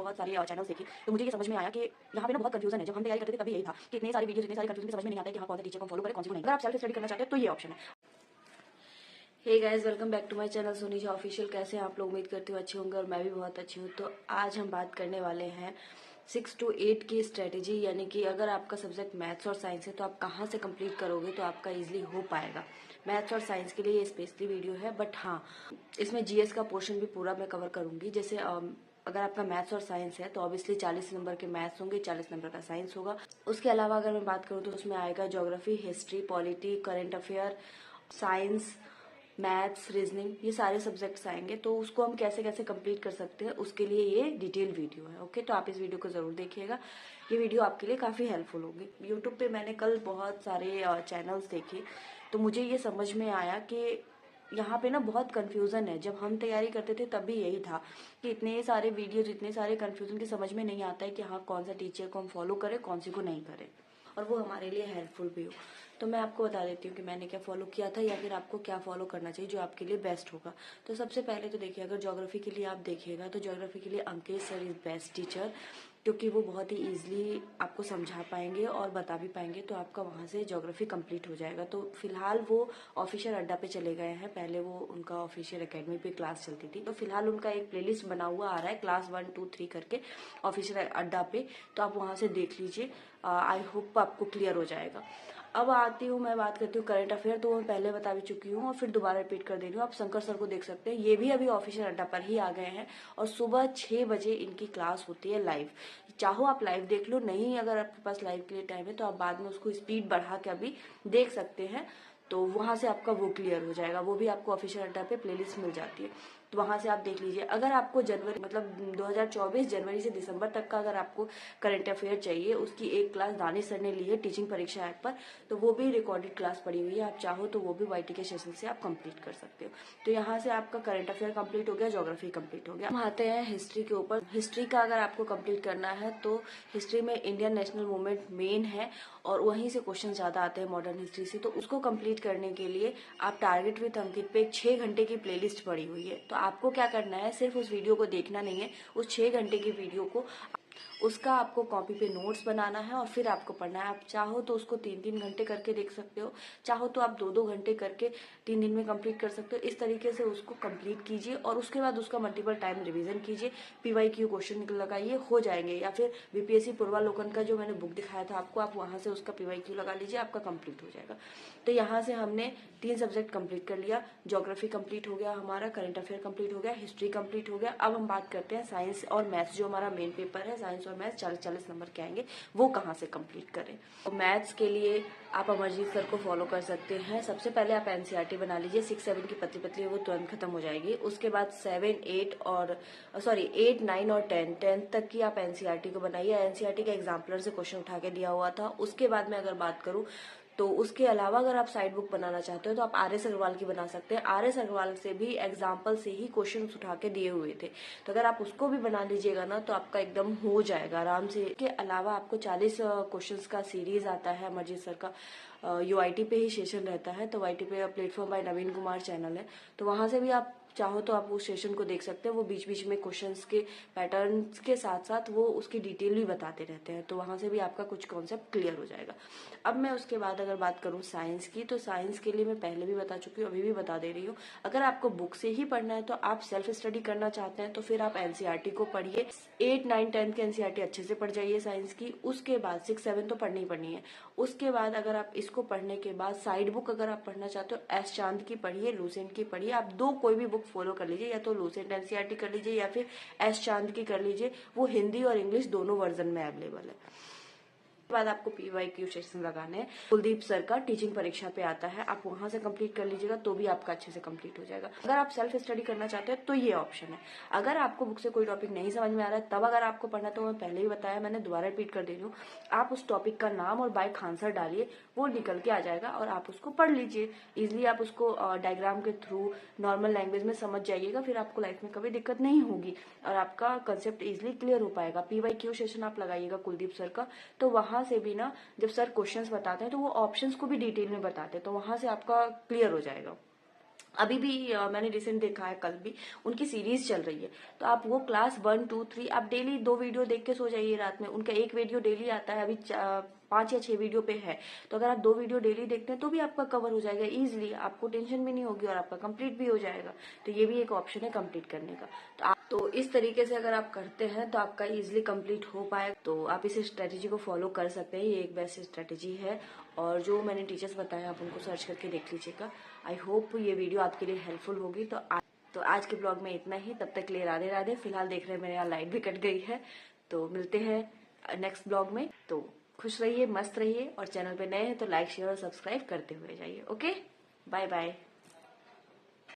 बहुत सारे चैनल्स देखी तो मुझे ये समझ में आया कि यहाँ पे ना बहुत कंफ्यूजन है। जब हम तैयारी करते थे तभी यही था कि इतने सारे वीडियोस, इतने सारे कंफ्यूजन, समझ में नहीं आता है कि हाँ कौन सा टीचर को फॉलो करें, कौन सी को नहीं। अगर आप सेल्फ स्टडी करना चाहते हो तो ये ऑप्शन है। Hey guys, welcome back to my channel Sonija official. कैसे हैं आप लोग? उम्मीद करती हूँ अच्छे होंगे और मैं भी बहुत अच्छी हूँ। तो आज हम बात करने वाले हैं 6 to 8 की स्ट्रेटेजी, यानी कि अगर आपका सब्जेक्ट मैथ्स और साइंस है तो आप कहाँ से कंप्लीट करोगे तो आपका इजीली हो पाएगा। मैथ्स और साइंस के लिए ये स्पेशली वीडियो है, बट हाँ इसमें जीएस का पोर्शन भी पूरा मैं कवर करूंगी। जैसे अगर आपका मैथ्स और साइंस है तो ऑब्वियसली 40 नंबर के मैथ्स होंगे, 40 नंबर का साइंस होगा। उसके अलावा अगर मैं बात करूँ तो उसमें आएगा geography, history, polity, current affair, science, maths, reasoning, ये सारे सब्जेक्ट्स आएंगे। तो उसको हम कैसे कैसे कंप्लीट कर सकते हैं उसके लिए ये डिटेल वीडियो है। ओके, तो आप इस वीडियो को जरूर देखिएगा, ये वीडियो आपके लिए काफी हेल्पफुल होगी। यूट्यूब पे मैंने कल बहुत सारे चैनल्स देखे तो मुझे ये समझ में आया कि यहाँ पे ना बहुत कंफ्यूजन है। जब हम तैयारी करते थे तब भी यही था कि इतने सारे वीडियोज, इतने सारे कंफ्यूजन की समझ में नहीं आता है कि हाँ कौन सा टीचर को हम फॉलो करें, कौन सी को नहीं करें, और वो हमारे लिए हेल्पफुल भी हो। तो मैं आपको बता देती हूँ कि मैंने क्या फॉलो किया था या फिर आपको क्या फॉलो करना चाहिए जो आपके लिए बेस्ट होगा। तो सबसे पहले तो देखिए, अगर ज्योग्राफी के लिए आप देखिएगा तो ज्योग्राफी के लिए अंकित सर इज बेस्ट टीचर, क्योंकि वो बहुत ही ईजिली आपको समझा पाएंगे और बता भी पाएंगे। तो आपका वहाँ से ज्योग्राफी कंप्लीट हो जाएगा। तो फिलहाल वो ऑफिशियल अड्डा पे चले गए हैं, पहले वो उनका ऑफिशियल एकेडमी पे क्लास चलती थी। तो फिलहाल उनका एक प्लेलिस्ट बना हुआ आ रहा है, क्लास 1, 2, 3 करके ऑफिशियल अड्डा पे। तो आप वहाँ से देख लीजिए, आई होप आपको क्लियर हो जाएगा। अब आती हूँ, मैं बात करती हूँ करंट अफेयर। तो मैं पहले बता भी चुकी हूँ और फिर दोबारा रिपीट कर दे रही हूँ। आप शंकर सर को देख सकते हैं, ये भी अभी ऑफिशियल अड्डा पर ही आ गए हैं और सुबह 6 बजे इनकी क्लास होती है लाइव। चाहो आप लाइव देख लो, नहीं अगर आपके पास लाइव के लिए टाइम है तो आप बाद में उसको स्पीड बढ़ा के अभी देख सकते हैं। तो वहां से आपका वो क्लियर हो जाएगा। वो भी आपको ऑफिशियल अड्डा पे प्लेलिस्ट मिल जाती है, तो वहां से आप देख लीजिए। अगर आपको जनवरी मतलब 2024 जनवरी से दिसंबर तक का अगर आपको करंट अफेयर चाहिए, उसकी एक क्लास दानिश सर ने ली है टीचिंग परीक्षा ऐप पर, तो वो भी रिकॉर्डेड क्लास पड़ी हुई है। आप चाहो तो वो भी वाईटी के सेशन से आप कंप्लीट कर सकते हो। तो यहाँ से आपका करंट अफेयर कंप्लीट हो गया, ज्योग्राफी कंप्लीट हो गया। हम आते हैं हिस्ट्री के ऊपर। हिस्ट्री का अगर आपको कंप्लीट करना है तो हिस्ट्री में इंडियन नेशनल मूवमेंट मेन है और वहीं से क्वेश्चन ज्यादा आते हैं मॉडर्न हिस्ट्री से। तो उसको कंप्लीट करने के लिए आप टारगेट विद अंकित पे एक 6 घंटे की प्लेलिस्ट पड़ी हुई है। तो आपको क्या करना है, सिर्फ उस वीडियो को देखना नहीं है, उस 6 घंटे की वीडियो को उसका आपको कॉपी पे नोट्स बनाना है और फिर आपको पढ़ना है। आप चाहो तो उसको 3-3 घंटे करके देख सकते हो, चाहो तो आप 2-2 घंटे करके 3 दिन में कंप्लीट कर सकते हो। इस तरीके से उसको कंप्लीट कीजिए और उसके बाद उसका मल्टीपल टाइम रिवीजन कीजिए, पीवाईक्यू क्वेश्चन लगाइए, हो जाएंगे। या फिर बीपीएससी पूर्वालोकन का जो मैंने बुक दिखाया था आपको, आप वहां से उसका पीवाईक्यू लगा लीजिए, आपका कंप्लीट हो जाएगा। तो यहाँ से हमने 3 सब्जेक्ट कंप्लीट कर लिया। ज्योग्राफी कंप्लीट हो गया हमारा, करंट अफेयर कंप्लीट हो गया, हिस्ट्री कंप्लीट हो गया। अब हम बात करते हैं साइंस और मैथ्स, जो हमारा मेन पेपर है। साइंस और मैथ्स 40-40 नंबर के आएंगे, वो कहाँ से कंप्लीट करें। तो मैथ्स के लिए आप अमरजीत सर को फॉलो कर सकते हैं। सबसे पहले आप एनसीईआरटी बना लीजिए, 6-7 की पतली पतली, वो तुरंत खत्म हो जाएगी। उसके बाद 7, 8 और 8, 9 और 10 तक की आप एनसीईआरटी को बनाइए। एनसीईआरटी का एग्जाम्पलर से क्वेश्चन उठा के दिया हुआ था। उसके बाद में अगर बात करूँ तो उसके अलावा अगर आप साइड बुक बनाना चाहते हो तो आप आर.एस. अग्रवाल की बना सकते हैं। आर.एस. अग्रवाल से भी एग्जाम्पल से ही क्वेश्चन उठा के दिए हुए थे, तो अगर आप उसको भी बना लीजिएगा ना तो आपका एकदम हो जाएगा आराम से। इसके अलावा आपको 40 क्वेश्चंस का सीरीज आता है अमरजीत सर का, यूआईटी पे ही सेशन रहता है। तो वाईटी पे प्लेटफॉर्म बाय नवीन कुमार चैनल है, तो वहां से भी आप चाहो तो आप उस सेशन को देख सकते हैं। वो बीच बीच में क्वेश्चंस के पैटर्न्स के साथ साथ वो उसकी डिटेल भी बताते रहते हैं, तो वहां से भी आपका कुछ कॉन्सेप्ट क्लियर हो जाएगा। अब मैं उसके बाद अगर बात करूं साइंस की, तो साइंस के लिए मैं पहले भी बता चुकी हूँ, अभी भी बता दे रही हूँ। अगर आपको बुक से ही पढ़ना है तो आप सेल्फ स्टडी करना चाहते हैं तो फिर आप एनसीईआरटी को पढ़िए। 8, 9, 10 की एनसीईआरटी अच्छे से पढ़ जाइए साइंस की। उसके बाद 6, 7 तो पढ़नी ही पढ़नी है। उसके बाद अगर आप इसको पढ़ने के बाद साइड बुक अगर आप पढ़ना चाहते हो, एस चांद की पढ़िए, लूसेंट की पढ़िए। आप दो कोई भी बुक फॉलो कर लीजिए, या तो लूसेंट एनसीईआरटी कर लीजिए या फिर एस चांद की कर लीजिए। वो हिंदी और इंग्लिश दोनों वर्जन में अवेलेबल है। बाद आपको पीवाईक्यू सेशन लगाने हैं। कुलदीप सर का टीचिंग परीक्षा पे आता है, आप वहां से कंप्लीट कर लीजिएगा तो भी आपका अच्छे से कंप्लीट हो जाएगा। अगर आप सेल्फ स्टडी करना चाहते हैं तो ये ऑप्शन है। अगर आपको बुक से कोई टॉपिक नहीं समझ में आ रहा है तब अगर आपको पढ़ना है, तो मैं पहले ही बताया, मैंने दोबारा रिपीट कर दे रही हूँ, आप उस टॉपिक का नाम और बाय आंसर डालिए, वो निकल के आ जाएगा और आप उसको पढ़ लीजिए इजिली। आप उसको डायग्राम के थ्रू नॉर्मल लैंग्वेज में समझ जाइएगा, फिर आपको लाइफ में कभी दिक्कत नहीं होगी और आपका कंसेप्ट इजिली क्लियर हो पाएगा। पीवाईक्यू सेशन आप लगाइएगा कुलदीप सर का, तो वहां से भी ना जब सर क्वेश्चंस बताते हैं तो वो ऑप्शंस को भी डिटेल में बताते हैं, तो वहां से आपका क्लियर हो जाएगा। अभी भी मैंने रिसेंट देखा है, कल भी उनकी सीरीज चल रही है, तो आप वो क्लास 1, 2, 3 आप डेली 2 वीडियो देख के सो जाइए रात में। उनका एक वीडियो डेली आता है, अभी 5 या 6 वीडियो पे है, तो अगर आप 2 वीडियो डेली देखते हैं तो भी आपका कवर हो जाएगा इजीली, आपको टेंशन भी नहीं होगी और आपका कंप्लीट भी हो जाएगा। तो ये भी एक ऑप्शन है कंप्लीट करने का। तो इस तरीके से अगर आप करते हैं तो आपका इजीली कंप्लीट हो पाएगा। तो आप इस स्ट्रेटेजी को फॉलो कर सकते हैं, ये एक बेस्ट स्ट्रेटेजी है। और जो मैंने टीचर्स बताया आप उनको सर्च करके देख लीजिएगा। आई होप ये वीडियो आपके लिए हेल्पफुल होगी। तो आज के ब्लॉग में इतना ही, तब तक के लिए राधे राधे। फिलहाल देख रहे हैं मेरे यहाँ लाइट भी कट गई है, तो मिलते हैं नेक्स्ट ब्लॉग में। तो खुश रहिए, मस्त रहिए, और चैनल पे नए हैं तो लाइक शेयर और सब्सक्राइब करते हुए जाइए। Okay, bye bye.